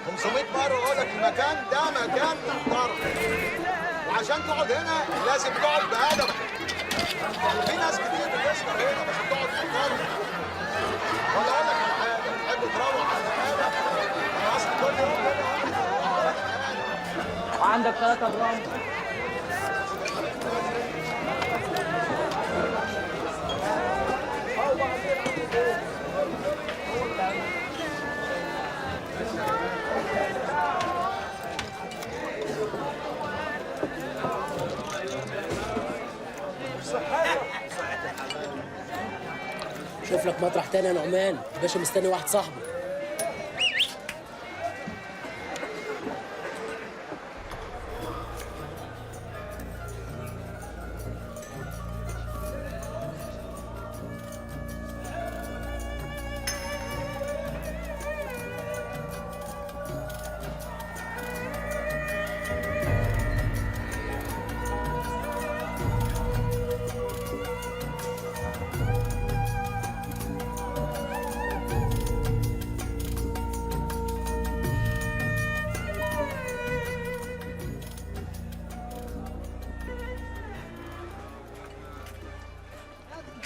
500 مرة أقول لك المكان ده مكان محترم، وعشان تقعد هنا لازم تقعد بأدب. في ناس كتير بتسهر هنا بس بتقعد محترم. ولا أقول لك على حاجة، تحب تروح على حالك؟ أنا أصلا كل يوم هنا وعندك 3 جرام. شوف لك مطرح تاني يا نعمان، الباشا مستني واحد صاحبه.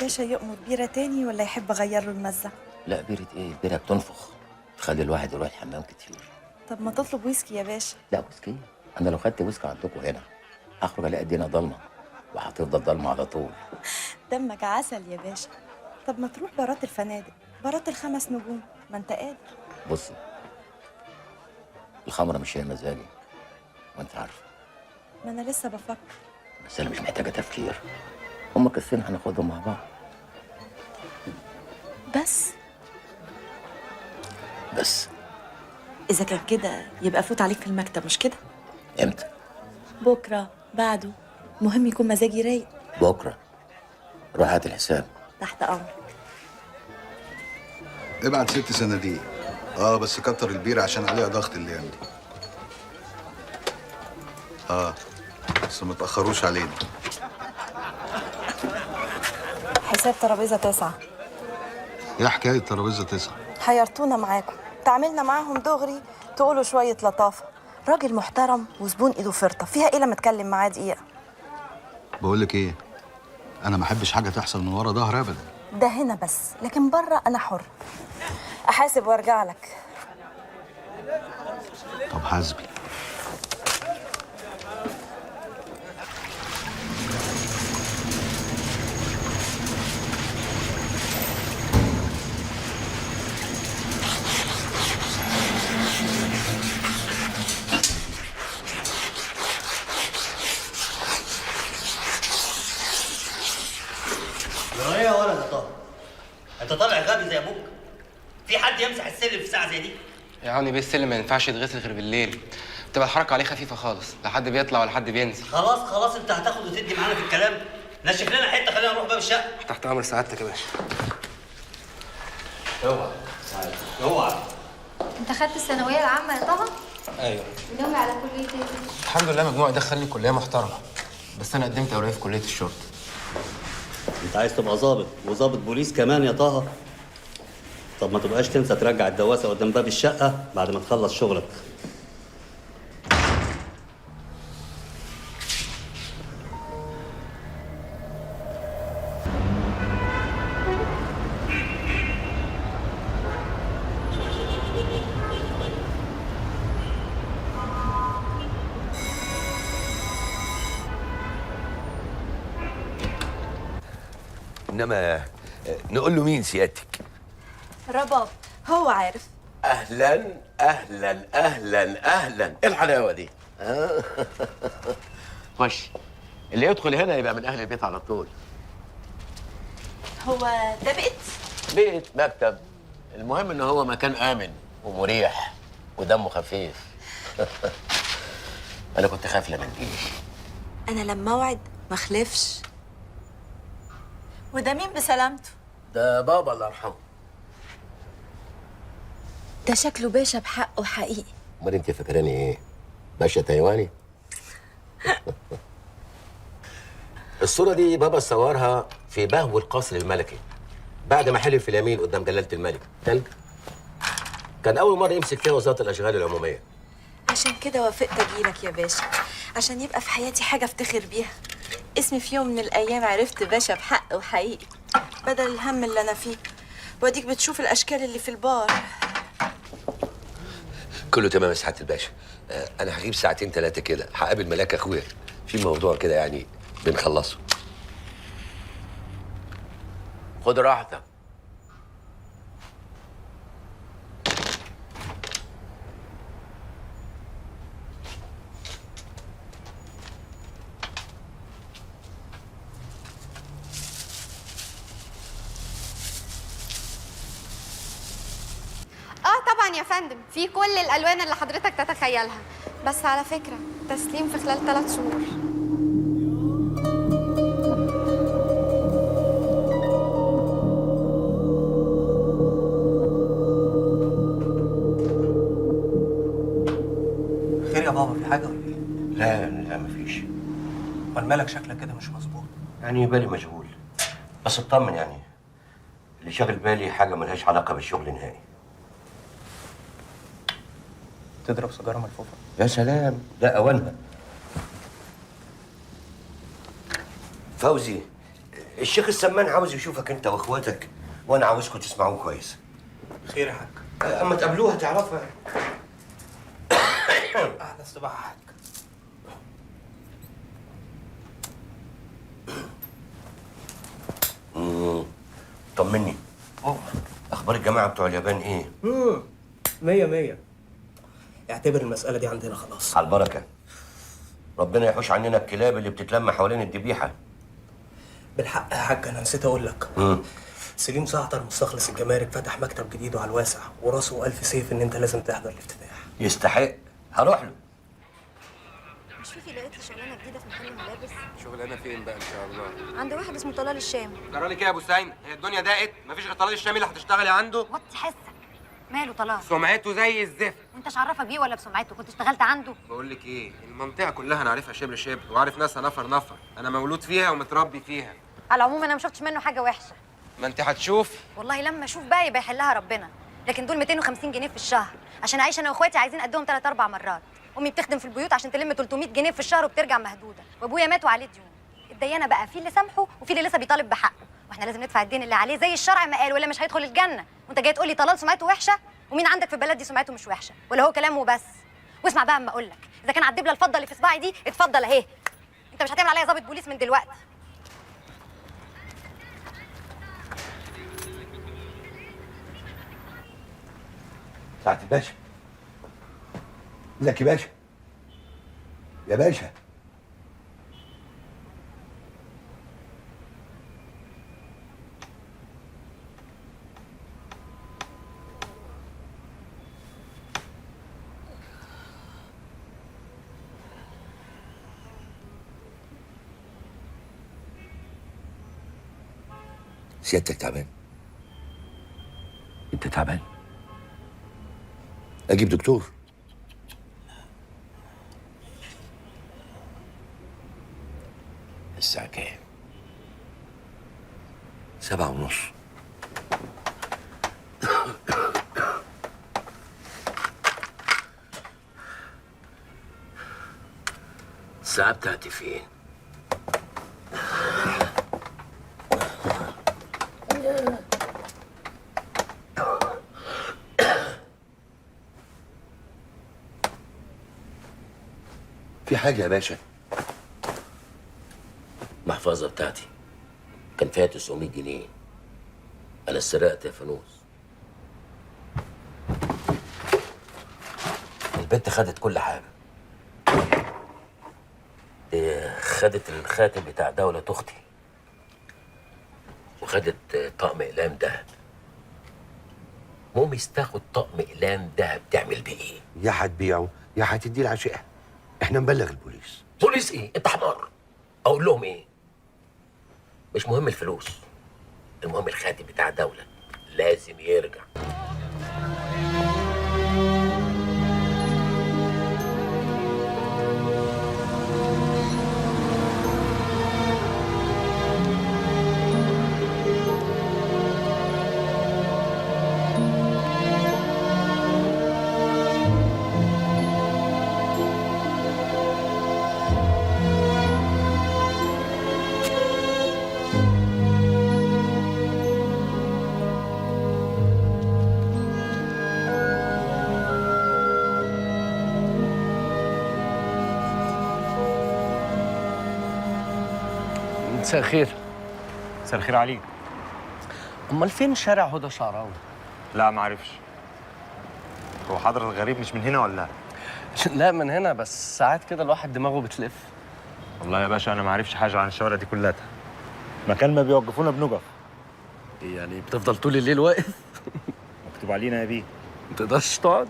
باشا يؤمر بيرة تاني ولا يحب اغير له المزة؟ لا بيرة ايه؟ بيرة بتنفخ، تخلي الواحد يروح الحمام كتير. طب ما تطلب ويسكي يا باشا. لا ويسكي؟ انا لو خدت ويسكي عندكم هنا هخرج الاقي الدنيا ضلمه، وهتفضل ضلمه على طول. دمك عسل يا باشا. طب ما تروح بارات الفنادق، بارات ال5 نجوم، ما انت قادر. بصي، الخمره مش هي مزاجي وانت عارفه. ما انا لسه بفكر. بس انا مش محتاجه تفكير، هما كاسين هناخدهم مع بعض. بس اذا كان كده يبقى فوت عليك في المكتب، مش كده؟ امتى؟ بكره، بعده، مهم يكون مزاجي رايق. بكره. روح هات الحساب. تحت امرك. ابعت 6 صناديق. بس كتر البيرة عشان عليها ضغط الايام دي. بس ما تأخروش علينا. حساب ترابيزه 9. ايه حكاية ترابيزة 9؟ حيرتونا معاكم، تعاملنا معاهم دغري تقولوا شويه لطافه. راجل محترم وزبون ايده فرطه، فيها ايه لما اتكلم معاه دقيقه؟ بقول لك ايه، انا ما احبش حاجة تحصل من ورا ظهر ابدا. ده هنا بس، لكن بره انا حر. احاسب وارجع لك. طب حاسبي. ايه يا ولد يا طه؟ انت طالع غبي زي ابوك؟ في حد يمسح السلم في ساعه زي دي؟ يا عوني بيه، السلم ما ينفعش يتغسل غير بالليل، بتبقى الحركه عليه خفيفه خالص، لا حد بيطلع ولا حد بينزل. خلاص انت هتاخد وتدي معانا في الكلام. نشف لنا حته، خلينا نروح باب الشقه. تحت امر سعادتك يا باشا. اوعى. انت خدت الثانويه العامه يا طه؟ ايوه. وناوي على كليه ايه؟ الحمد لله مجموعي دخلني كليه محترمه، بس انا قدمت اوراقي في كليه الشرطه. انت عايز تبقى ظابط وظابط بوليس كمان يا طه؟ طب ما تبقاش تنسى ترجع الدواسه قدام باب الشقه بعد ما تخلص شغلك. انما نقول له مين سيادتك؟ رباب، هو عارف. اهلا اهلا اهلا اهلا، ايه الحلاوه دي؟ خش، اللي يدخل هنا يبقى من اهل البيت على طول. هو ده بيت مكتب، المهم ان هو مكان امن ومريح ودمه خفيف. انا كنت خايف لا من دي. انا لما اوعد ما اخلفش. وده مين بسلامته؟ ده بابا الله يرحمه. ده شكله باشا بحقه حقيقي. امال انت فاكراني ايه؟ باشا تايواني؟ الصورة دي بابا صورها في بهو القصر الملكي بعد ما حلف في اليمين قدام جلالة الملك. تلج. كان اول مره يمسك فيها وزاره الاشغال العموميه. عشان كده وافقت اجيلك يا باشا، عشان يبقى في حياتي حاجه افتخر بيها. اسمي في يوم من الايام عرفت باشا بحق وحقيقي، بدل الهم اللي انا فيه. واديك بتشوف الاشكال اللي في البار. كله تمام يا سعاده الباشا. انا هغيب ساعتين ثلاثه كده، هقابل ملاك اخويا في موضوع كده يعني بنخلصه. خد راحتك. طبعا يا فندم، في كل الالوان اللي حضرتك تتخيلها، بس على فكره تسليم في خلال 3 شهور. خير يا بابا، في حاجه ولا ايه؟ لا مفيش. امال مالك شكلك كده مش مظبوط؟ يعني بالي مشغول، بس اطمن يعني اللي شاغل بالي حاجه ملهاش علاقه بالشغل نهائي. تضرب سيجاره ملفوفه؟ يا سلام، ده اوانها. فوزي، الشيخ السمان عاوز يشوفك انت واخواتك، وانا عاوزكم تسمعوه كويس. خير يا حاج. اما تقابلوها تعرفها. اهلا الصباح يا حاج. طمني، اخبار الجماعه بتوع اليابان ايه؟ 100 100. اعتبر المساله دي عندنا خلاص. على البركه. ربنا يحوش عننا الكلاب اللي بتتلم حوالين الذبيحه. بالحق يا حاج، انا نسيت اقول لك. سليم زعتر مستخلص الجمارك فتح مكتب جديد وعلى الواسع، وراسه ألف سيف ان انت لازم تحضر الافتتاح. يستحق، هروح له. مش في لقيت لي شغلانه جديده في محل ملابس؟ شغلانه فين بقى ان شاء الله؟ عند واحد اسمه طلال الشام. جرالي كده يا ابو سعيد، هي الدنيا ضاقت؟ مفيش غير طلال الشامي اللي هتشتغلي عنده؟ وطي حسك. ماله طلال؟ سمعته زي الزفت. وانت عرفك بيه ولا بسمعته؟ كنت اشتغلت عنده؟ بقول لك ايه، المنطقه كلها انا عارفها شبر شبر، وعارف ناسها نفر نفر. انا مولود فيها ومتربي فيها. على العموم انا ما شفتش منه حاجه وحشه. ما انت هتشوفي. والله لما اشوف بقى يبقى يحلها ربنا. لكن دول 250 جنيه في الشهر عشان اعيش انا واخواتي، عايزين قدهم 3 4 مرات. امي بتخدم في البيوت عشان تلم 300 جنيه في الشهر وبترجع مهدوده، وابويا مات وعليه ديون. الديانه بقى في اللي سامحه وفي اللي لسه بيطالب بحقه، واحنا لازم ندفع الدين اللي عليه زي الشرع ما قال، ولا مش هيدخل الجنه. وانت جاي تقول لي طلال سمعته وحشه؟ ومين عندك في البلد دي سمعته مش وحشه؟ ولا هو كلام وبس؟ واسمع بقى اما اقول لك، اذا كان على الدبله الفضه اللي في صباعي دي اتفضل اهي. انت مش هتعمل عليا ضابط بوليس من دلوقتي. سعاده الباشا. ازيك يا باشا؟ يا باشا. سيادتك تعبان؟ انت تعبان؟ اجيب دكتور؟ الساعه كام؟ 7:30. الساعه بتاعتي فين؟ في حاجه يا باشا؟ المحفظه بتاعتي كان فيها 900 جنيه. انا سرقت يا فانوس. البنت خدت كل حاجه. دي خدت الخاتم بتاع دولة اختي، وخدت طقم اقلام دهب. مامي تاخد طقم اقلام دهب تعمل بيه ايه؟ يا هتبيعه يا هتديه لعشقها. احنا نبلغ البوليس. بوليس ايه؟ انت حمار. اقول لهم ايه؟ مش مهم الفلوس، المهم الخاتم بتاع الدولة لازم يرجع. مساء الخير. مساء الخير عليك. امال فين شارع هدى شعراوي؟ لا ما اعرفش. هو حضرة الغريب مش من هنا ولا؟ لا من هنا، بس ساعات كده الواحد دماغه بتلف. والله يا باشا انا ما اعرفش حاجه عن الشوارع دي كلها. مكان ما بيوقفونا بنقف. يعني بتفضل طول الليل واقف؟ مكتوب علينا يا بيه. ما تقدرش تقعد؟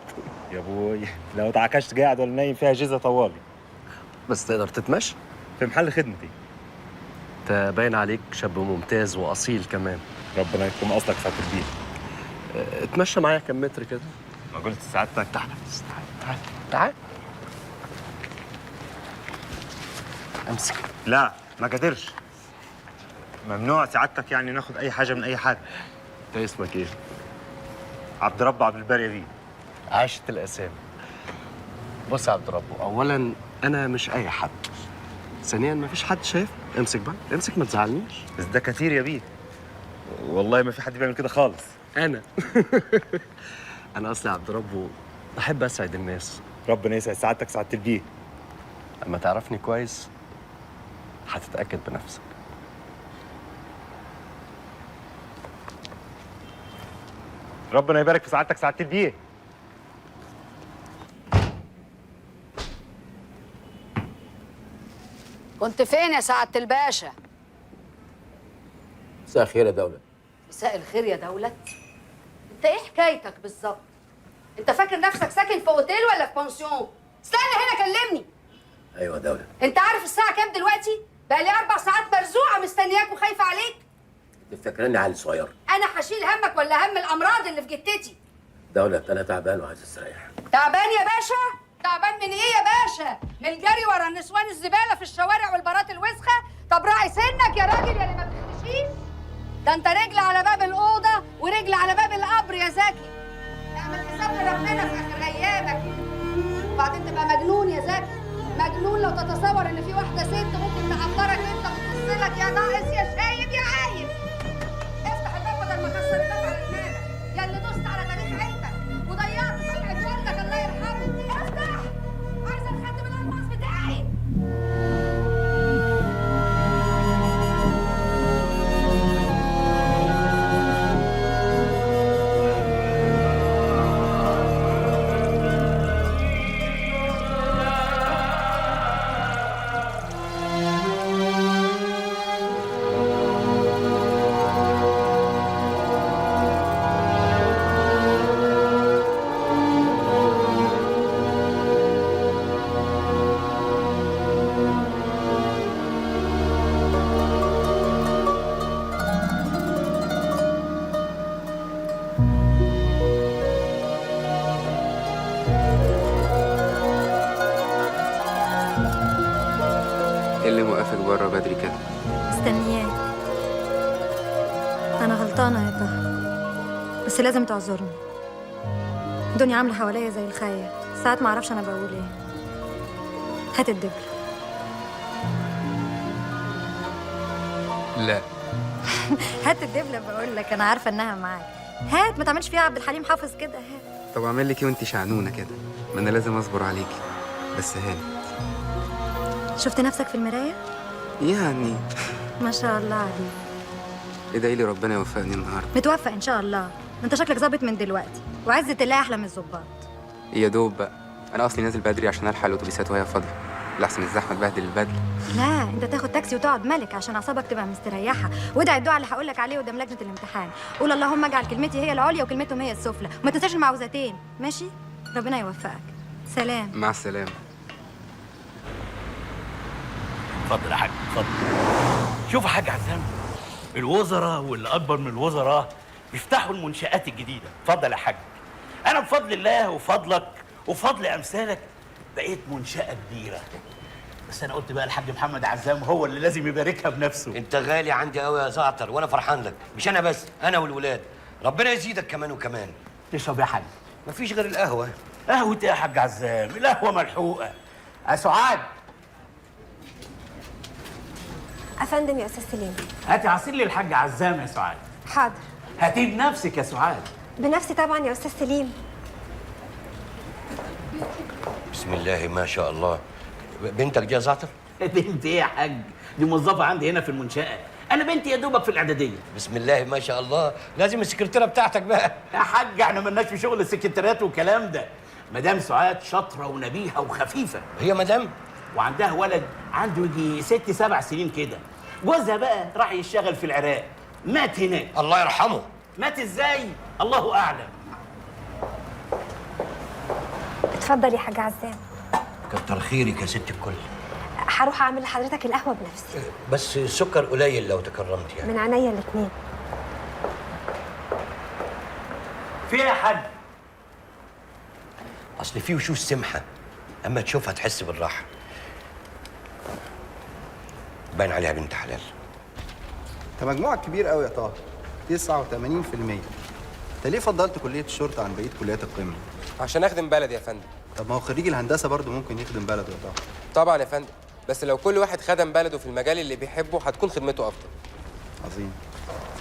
يا ابوي لو اتعكشت قاعد ولا نايم فيها جيزه طوالي. بس تقدر تتمشى؟ في محل خدمتي. انت باين عليك شاب ممتاز واصيل كمان. ربنا يكون اصلك ساعه البيت. اتمشى معايا كم متر كده؟ ما قلت سعادتك. تعال تعال تعال. امسك. لا ما قدرش. ممنوع سعادتك يعني ناخد اي حاجه من اي حد. انت اسمك ايه؟ عبد رب عبد الباري بيه. عاشت الاسامي. بص يا عبد ربه، اولا انا مش اي حد، ثانيا مفيش حد شايف. امسك بقى امسك، ما تزعلنيش. بس ده كتير يا بيه. والله ما في حد بيعمل كده خالص. انا انا اصلي عبد ربه بحب اسعد الناس. ربنا يسعد سعادتك سعاده البيه. اما تعرفني كويس هتتاكد بنفسك. ربنا يبارك في سعادتك سعاده البيه. كنت فين يا سعادة الباشا؟ مساء الخير يا دولة. مساء الخير يا دولة. انت ايه حكايتك بالظبط؟ انت فاكر نفسك ساكن في اوتيل ولا في بنسيون؟ استنى هنا كلمني. ايوه يا دولة. انت عارف الساعة كام دلوقتي؟ بقى لي 4 ساعات مرزوعة مستنياك وخايفة عليك. انت فاكراني عيل صغير؟ انا هشيل همك ولا هم الامراض اللي في جتتي؟ دولة انا تعبان وعايز استريح. تعبان يا باشا؟ تعبان من ايه يا باشا؟ من الجري ورا النسوان الزبالة في الشوارع والبارات الوسخة؟ طب راعي سنك يا راجل يا اللي ما بتختشيش. ده انت رجل على باب الأوضة ورجل على باب القبر يا زكي. اعمل حساب لربنا في آخر أيامك. وبعدين تبقى مجنون يا زكي. مجنون لو تتصور إن في واحدة ست ممكن تعبرك وأنت بتبص لك يا ناقص يا شايب يا عايب. افتح الباب بدل ما كسر الباب على دماغك. يا اللي دوست على تاريخ عيلتك وضيعت صحة والدك الله يرحمه. افتح. عايزة الخاتم الألماس بتاعي. ايه اللي موقفك بره بدري كده؟ مستنياك. أنا غلطانة يا طه، بس لازم تعذرني. الدنيا عاملة حواليا زي الخاية، ساعات ما أعرفش أنا بقول إيه. هات الدبل. لا. هات الدبلة بقول لك، أنا عارفة إنها معاك. هات، ما تعملش فيها عبد الحليم حافظ كده. هات. طب اعمل لك ايه وانت شعنونه كده؟ ما انا لازم اصبر عليكي. بس هانت. شفت نفسك في المراية؟ يعني ما شاء الله عليك. ادعي لي ربنا يوفقني النهارده. متوفق إن شاء الله. ما أنت شكلك ظابط من دلوقتي، وعزة الله أحلى من الظباط. يا دوب بقى، انا اصلي نازل بدري عشان الحق الاتوبيسات وهي فاضيه، لحسن الزحمه تبهدل البدله. لا، انت تاخد تاكسي وتقعد ملك عشان اعصابك تبقى مستريحه، وادعي الدعاء اللي هقول لك عليه قدام لجنه الامتحان. قول اللهم اجعل كلمتي هي العليا وكلمتهم هي السفلى، وما تنساش المعوذتين. ماشي؟ ربنا يوفقك. سلام. مع السلامه. اتفضل يا حاج اتفضل. شوف يا حاج عزام، الوزراء واللي اكبر من الوزراء بيفتحوا المنشآت الجديده. اتفضل يا حاج. انا بفضل الله وفضلك وفضل امثالك بقيت منشأة كبيره، بس انا قلت بقى الحاج محمد عزام هو اللي لازم يباركها بنفسه. انت غالي عندي قوي يا زعتر، وانا فرحان لك. مش انا بس، انا والولاد. ربنا يزيدك كمان وكمان. تشرب يا حاج؟ مفيش غير القهوه. قهوة ايه يا حاج عزام؟ القهوه ملحوقه. يا سعاد، افندم يا استاذ سليم. هاتي عصير للحاج عزام يا سعاد. حاضر. هاتيه بنفسك يا سعاد. بنفسي طبعا يا استاذ سليم. بسم الله ما شاء الله. بنتك دي يا زعتر؟ بنت ايه يا حاج؟ دي موظفه عندي هنا في المنشاه. انا بنتي يا دوبك في الاعداديه. بسم الله ما شاء الله، لازم السكرتيره بتاعتك بقى. يا حاج احنا مالناش في شغل السكرتيرات والكلام ده. مدام سعاد شاطره ونبيهه وخفيفه. هي مدام؟ وعندها ولد عنده يجي 6 7 سنين كده. جوزها بقى راح يشتغل في العراق، مات هناك. الله يرحمه. مات ازاي؟ الله اعلم. اتفضل يا حاج عزام. كتر خيرك يا ست الكل. هروح اعمل لحضرتك القهوه بنفسي. بس السكر قليل لو تكرمت يعني. من عينيا الاثنين. في ايه يا حاج؟ اصل في وشوش سمحه، اما تشوفها تحس بالراحه. باين عليها بنت حلال. انت مجموعك كبير قوي يا طه، 89%. انت ليه فضلت كليه الشرطه عن بقيه كليات القمه؟ عشان اخدم بلدي يا فندم. طب ما هو خريج الهندسه برضه ممكن يخدم بلده يا طه. طبعا يا فندم، بس لو كل واحد خدم بلده في المجال اللي بيحبه هتكون خدمته افضل. عظيم.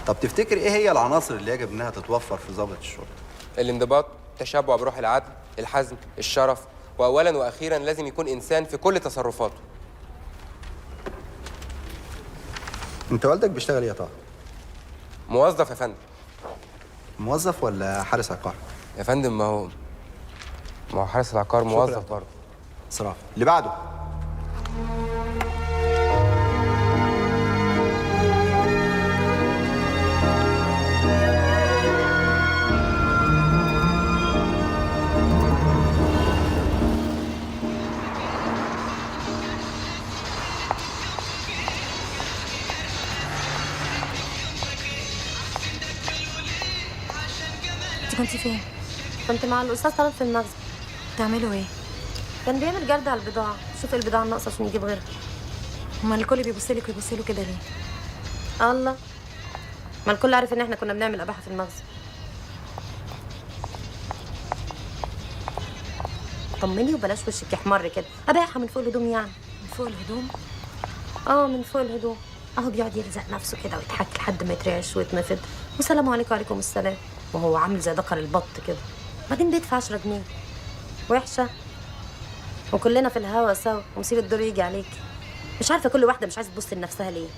طب تفتكر ايه هي العناصر اللي يجب انها تتوفر في ضابط الشرطه؟ الانضباط، التشبع بروح العدل، الحزم، الشرف، واولا واخيرا لازم يكون انسان في كل تصرفاته. انت والدك بيشتغل ايه يا طه؟ موظف يا فندم. موظف ولا حارس عقار؟ يا فندم ما هو حارس العقار موظف برضه. صراحه. اللي بعده. انت كنتي فين؟ كنت مع الاستاذ طلال في المخزن. بتعملوا ايه؟ كان بيعمل جرد على البضاعه، شوف البضاعه الناقصه عشان يجيب غيرها. امال الكل بيبص لك ويبص له كده ليه؟ الله، ما الكل عارف ان احنا كنا بنعمل اباحه في المخزن. طمني وبلاش وشك يحمر كده. اباحه من فوق الهدوم يعني. من فوق الهدوم؟ من فوق الهدوم. اهو بيقعد يلزق نفسه كده ويضحك لحد ما يترعش ويتنفض، والسلام عليكم وعليكم السلام، وهو عامل زي دكر البط كده. بعدين بيدفع 10 جنيه. وحشه. وكلنا في الهوا سوا، ومصير الدور يجي عليك. مش عارفه كل واحده مش عايزه تبص لنفسها ليه.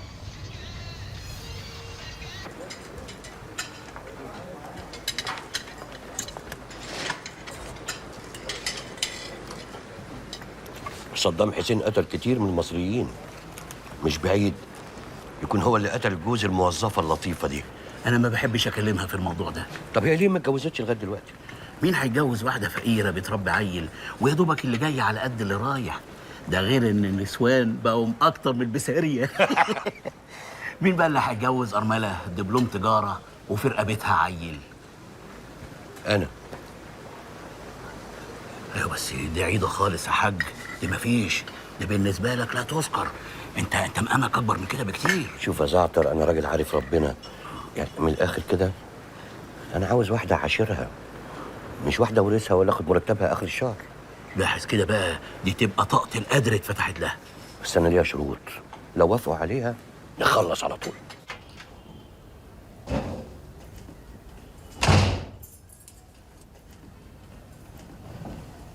صدام حسين قتل كتير من المصريين، مش بعيد يكون هو اللي قتل جوز الموظفه اللطيفه دي. انا ما بحبش اكلمها في الموضوع ده. طب هي ليه ما اتجوزتش لغايه دلوقتي؟ مين هيتجوز واحده فقيره بتربي عيل ويا دوبك اللي جاي على قد اللي رايح؟ ده غير ان النسوان بقوا اكتر من البساريه. مين بقى اللي هيتجوز ارمله دبلوم تجاره وفي رقبتها عيل؟ انا. ايوه بس دي عيده خالص يا حاج، دي مفيش، دي بالنسبه لك لا تذكر. انت مقامك اكبر من كده بكتير. شوف يا زعتر، انا راجل عارف ربنا، يعني من الاخر كده انا عاوز واحده عاشرها، مش واحده ورثها ولا اخد مرتبها اخر الشهر. لاحظ كده بقى، دي تبقى طاقه القدر اتفتحت لها. بس انا ليها شروط، لو وافقوا عليها نخلص على طول.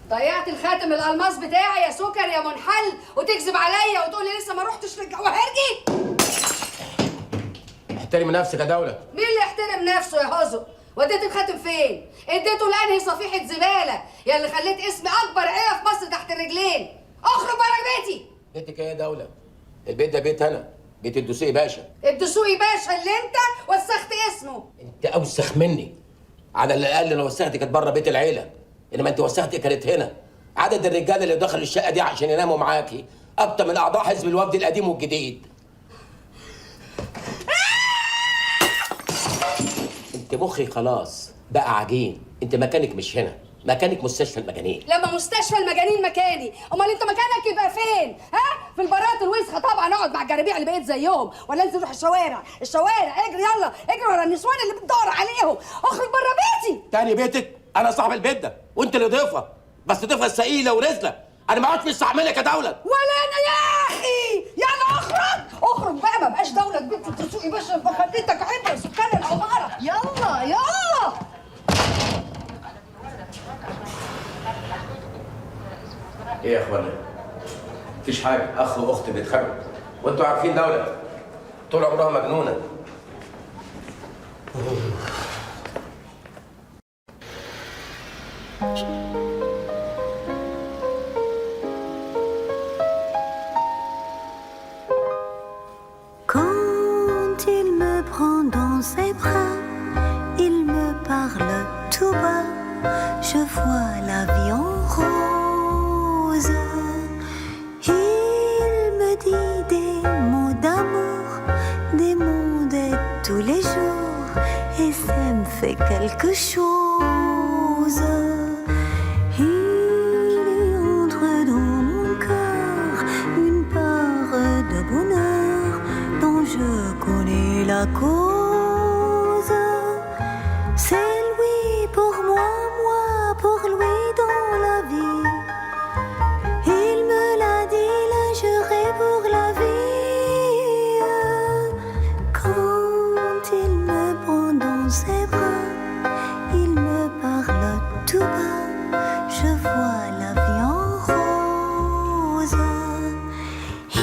ضيعت الخاتم الالماس بتاعي يا سكر يا منحل، وتكذب عليا وتقول لي لسه ما رحتش للجواهرجي. احترمي نفسك يا دوله. مين اللي يحترم نفسه يا هزو؟ وديت الخاتم فين؟ اديته لانهي صفيحه زباله يا اللي خليت اسم اكبر عيله في مصر تحت الرجلين. اخرج بره بيتي. بيتك ايه يا دوله؟ البيت ده بيت انا، بيت الدسوقي باشا. الدسوقي باشا اللي انت وسخت اسمه. انت اوسخ مني. على الاقل لو وسختك كانت بره بيت العيله، انما انت وسختك كانت هنا. عدد الرجاله اللي دخلوا الشقه دي عشان يناموا معاكي اكتر من اعضاء حزب الوفد القديم والجديد. انت مخي خلاص بقى عجين، انت مكانك مش هنا، مكانك مستشفى المجانين. لما مستشفى المجانين مكاني، امال انت مكانك يبقى فين؟ ها؟ في البارات الوسخه طبعا، اقعد مع الجرابيع اللي بقيت زيهم، ولا انزل روح الشوارع، اجري يلا، اجري ورا النسوان اللي بتدور عليهم، اخرج بره بيتي. تاني بيتك؟ انا صاحب البيت ده، وانت اللي ضيفه، بس ضيفه الثقيله ورزله، انا ما عدتش مستحملك يا دوله. ولا انا يا اخي، يلا اخرج بقى، ما بقاش دوله بنت الدسوقي باشا، بخليتك عبره سكان العماره، يلا. ايه يا اخوانا؟ مفيش حاجه، اخ واخت بيتخانقوا وانتوا عارفين دوله طول عمرها مجنونه. Quand il me prend dans ses bras, il me parle tout bas, je vois la vie en rose. Il me dit des mots d'amour, des mots d'être tous les jours, et ça me fait quelque chose. Il entre dans mon cœur une part de bonheur dont je connais la cause. C'est lui pour moi, moi pour lui dans la vie. Il me l'a dit, là j'irai pour la vie. Quand il me prend dans ses bras, il me parle tout bas, je vois la vie en rose.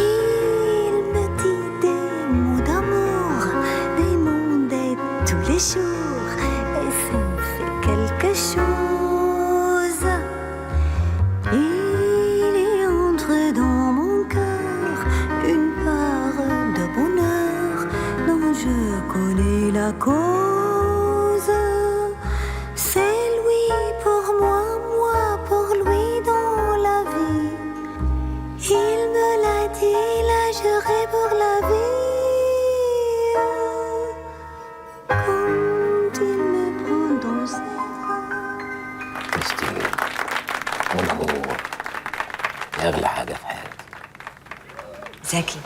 Il me dit des mots d'amour, des mots d'être tous les jours, et ça me fait quelque chose. Il entre dans mon cœur une part de bonheur dont je connais la cause. C'est lui pour moi, moi pour lui dans la vie. Il me l'a dit, là j'irai pour la vie. Quand il me prend dans ses كريستين والامور دي اغلى حاجه في حياتي. زكي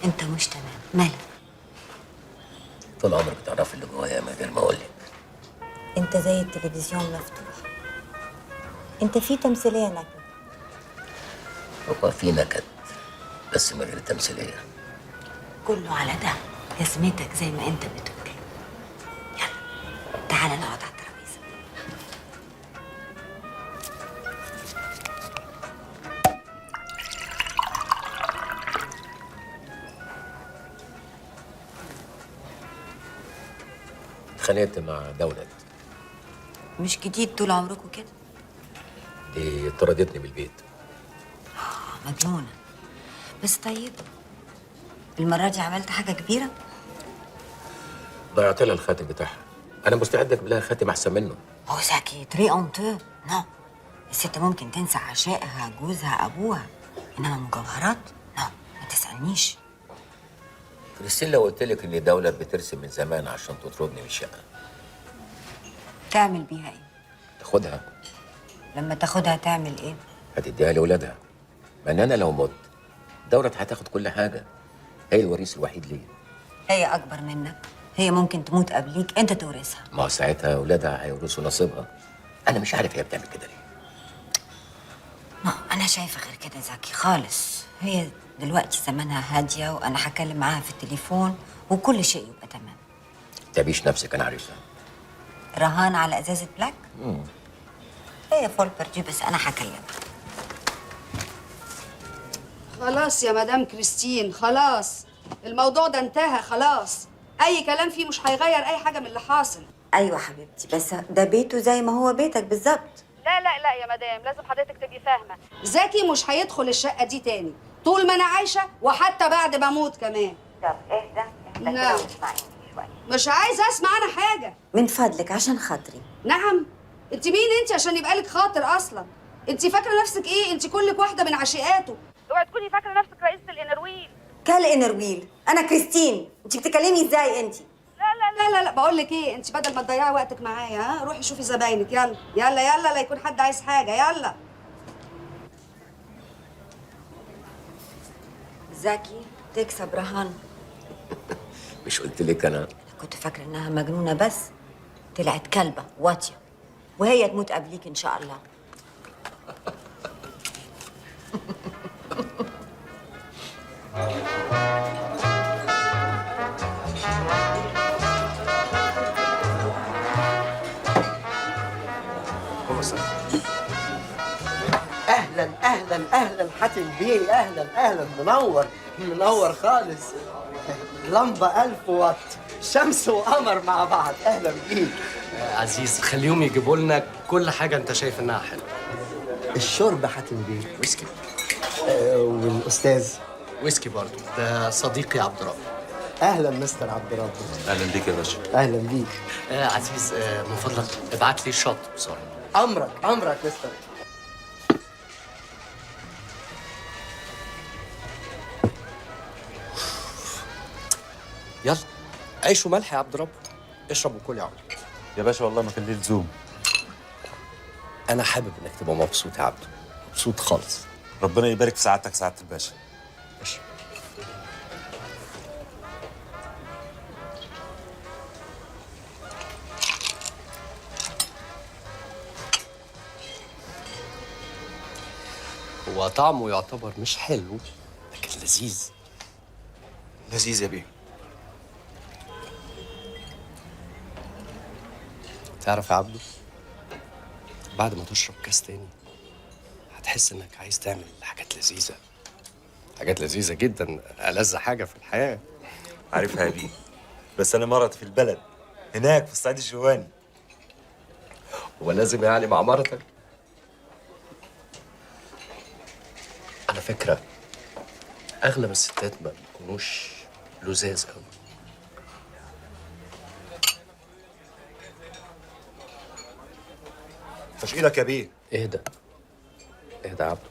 انت مش تمام، مالك؟ طول عمرك بتعرفي اللي جوايا من غير ما اقول لك. انت زي التلفزيون مفتوح، انت في تمثيليه نكد. هو في نكد بس من غير تمثيليه. كله على ده جزمتك زي ما انت بتقول. يلا تعالى نقعد على الترابيزه. اتخانقت مع دولت، مش جديد طول عمركم كده؟ دي طردتني من البيت. مجنونه بس طيب. المره دي عملت حاجه كبيره؟ ضيعت لها الخاتم بتاعها. انا مستعد اجيب لها خاتم احسن منه. هو زكي تري اونتو نو. الست ممكن تنسى عشائها، جوزها، ابوها، انما مجوهرات نو. ما تسالنيش. كريستين لو قلت لك ان دولت بترسم من زمان عشان تطردني من الشقه، تعمل بيها ايه؟ تاخدها. لما تاخدها تعمل ايه؟ هتديها لاولادها. ما ان انا لو مت دولت هتاخد كل حاجه. هي الوريث الوحيد ليا. هي اكبر منك، هي ممكن تموت قبليك، انت تورثها. ما هو ساعتها اولادها هيورثوا نصيبها. انا مش عارف هي بتعمل كده ليه. ما انا شايفه غير كده زكي خالص. هي دلوقتي زمانها هاديه، وانا هكلم معاها في التليفون وكل شيء يبقى تمام. تعبيش نفسك، انا عارفها. رهان على ازازه بلاك؟ هي فول بردي، بس انا هكلمها. خلاص يا مدام كريستين، خلاص الموضوع ده انتهى خلاص. اي كلام فيه مش هيغير اي حاجه من اللي حاصل. ايوه حبيبتي، بس ده بيته زي ما هو بيتك بالظبط. لا لا لا يا مدام، لازم حضرتك تبقي فاهمه. زكي مش هيدخل الشقه دي تاني طول ما انا عايشه، وحتى بعد ما اموت كمان. طب اهدى نعم. مش عايزه اسمع انا حاجه من فضلك عشان خاطري. نعم. انت مين انت عشان يبقى لك خاطر اصلا؟ انت فاكره نفسك ايه؟ انت كلك واحده من عشيقاته. اوعي تكوني فاكره نفسك رئيسه الانرويل. كالانرويل؟ انا كريستين، انت بتتكلمي ازاي انت؟ لا بقول لك ايه، انت بدل ما تضيعي وقتك معايا ها، روحي شوفي زباينك. يلا يلا يلا، لا يكون حد عايز حاجه. يلا. زكي تكسب رهان. مش قلت لك انا؟ كنت فاكره انها مجنونه، بس طلعت كلبه واطيه، وهي تموت قبليك ان شاء الله. اهلا اهلا اهلا حاتم بيه، اهلا اهلا، منور منور خالص. لمبه 1000 واط، شمس وقمر مع بعض، اهلا بيك. عزيز خليهم يجيبوا لنا كل حاجه انت شايف انها حلوه. الشرب حاتم بيه. ويسكي. والاستاذ ويسكي برضه، ده صديقي عبد الرب. اهلا مستر عبد الرب. اهلا بيك يا باشا. اهلا بيك. عزيز من فضلك ابعت لي الشط بسرعه. امرك امرك مستر. يلا عيش وملح يا عبد الرب، اشرب وكل يا عم. يا باشا والله ما كان ليه لزوم. انا حابب انك تبقى مبسوط يا عبده، مبسوط خالص. ربنا يبارك في سعادتك سعاده الباشا. ماشي. هو طعمه يعتبر مش حلو لكن لذيذ. لذيذ يا بيه. تعرف يا عبده، بعد ما تشرب كاس تاني هتحس انك عايز تعمل حاجات لذيذة، حاجات لذيذة جدا، ألذ حاجة في الحياة. عارفها يا بيه، بس انا مرض في البلد هناك في الصعيد الجواني. هو لازم يعني مع مرتك؟ على فكرة أغلب الستات ما بيكونوش لذاذ أوي. تشغيلك يا بيه. اهدى اهدى يا عبده،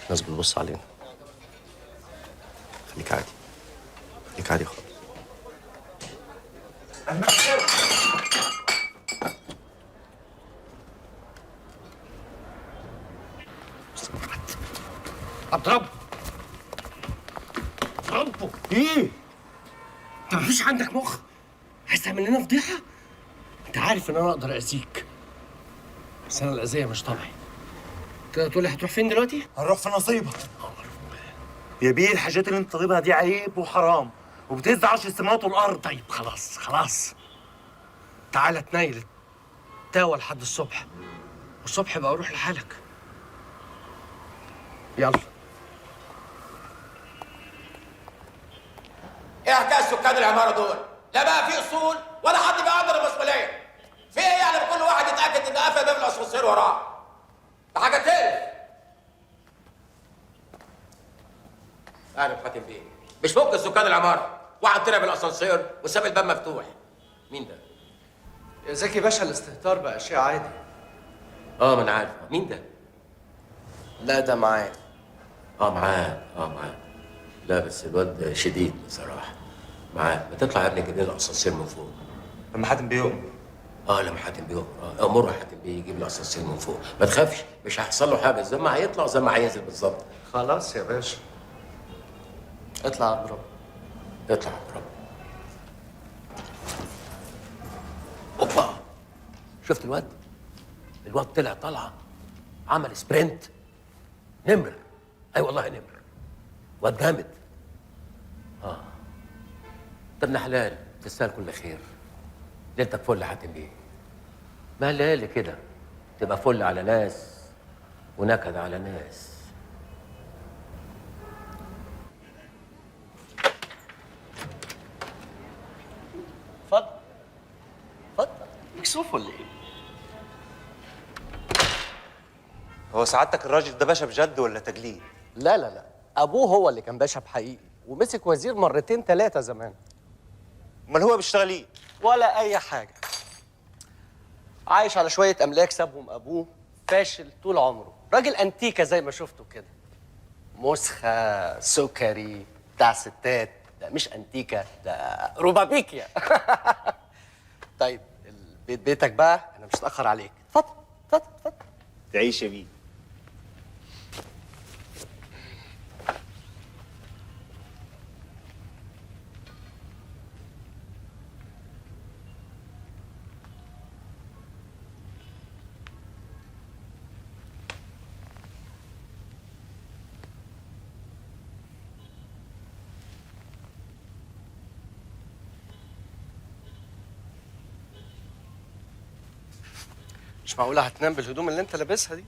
الناس بتبص علينا. خليك عادي، خليك عادي خالص. عبد الرب، ربه ايه؟ انت مفيش عندك مخ؟ عايز تعمل لنا فضيحه؟ انت عارف ان انا اقدر اذيك، بس انا الاذيه مش طبعي. تقدر تقول لي هتروح فين دلوقتي؟ هنروح في نصيبك يا بيه. الحاجات اللي انت طالبها دي عيب وحرام وبتهز عرش السماوات والارض. طيب خلاص خلاص، تعالى تنيل تاوى لحد الصبح، والصبح بقى روح لحالك. يلا. ايه حكايه سكان العماره دول؟ لا بقى في اصول ولا حد بيقدر المسؤوليه. في ايه يعني كل واحد يتاكد ان قفل باب الاسانسير وراه؟ ده حاجه تقرف. اهلا حاتم بيه، مش فوق سكان العماره، واحد طلع بالاسانسير وساب الباب مفتوح. مين ده؟ يا زكي باشا، الاستهتار بقى شيء عادي. ما انا عارف. مين ده؟ لا ده معاه. معاه. لا بس الواد شديد بصراحه. معاه. ما تطلع يا ابني جيب لنا الاسانسير من فوق. لما حاتم بيقوم. لما حاتم بيقوم. امره حاتم بيه يجيب الاسانسير من فوق. ما تخافش، مش هيحصل له حاجه، زي ما هيطلع زي ما هينزل بالظبط. خلاص يا باشا، اطلع يا عبد الرب. اطلع يا عبد الرب. اوبا، شفت الواد؟ الواد طلع طلعه عمل سبرنت، نمر. اي والله نمر، واد جامد. طب ابن حلال، تستاهل كل خير. ليلتك فل يا حاتم بيه. ما الليالي كده تبقى فل على ناس ونكد على ناس. اتفضل اتفضل. مكسوف ولا ايه؟ هو سعادتك الراجل ده باشا بجد ولا تجليد؟ لا لا لا، ابوه هو اللي كان باشا بحقيقي، ومسك وزير مرتين ثلاثه زمان. امال هو بيشتغل ايه؟ ولا اي حاجه، عايش على شويه املاك سابهم ابوه، فاشل طول عمره، راجل انتيكه زي ما شفته كده، مسخه سكري بتاع ستات. ده مش انتيكه، ده روبابيكيا. طيب البيت بيتك بقى، انا مش هتاخر عليك. اتفضل اتفضل اتفضل. تعيش يا بيه. مش معقوله هتنام بالهدوم اللي انت لابسها دي؟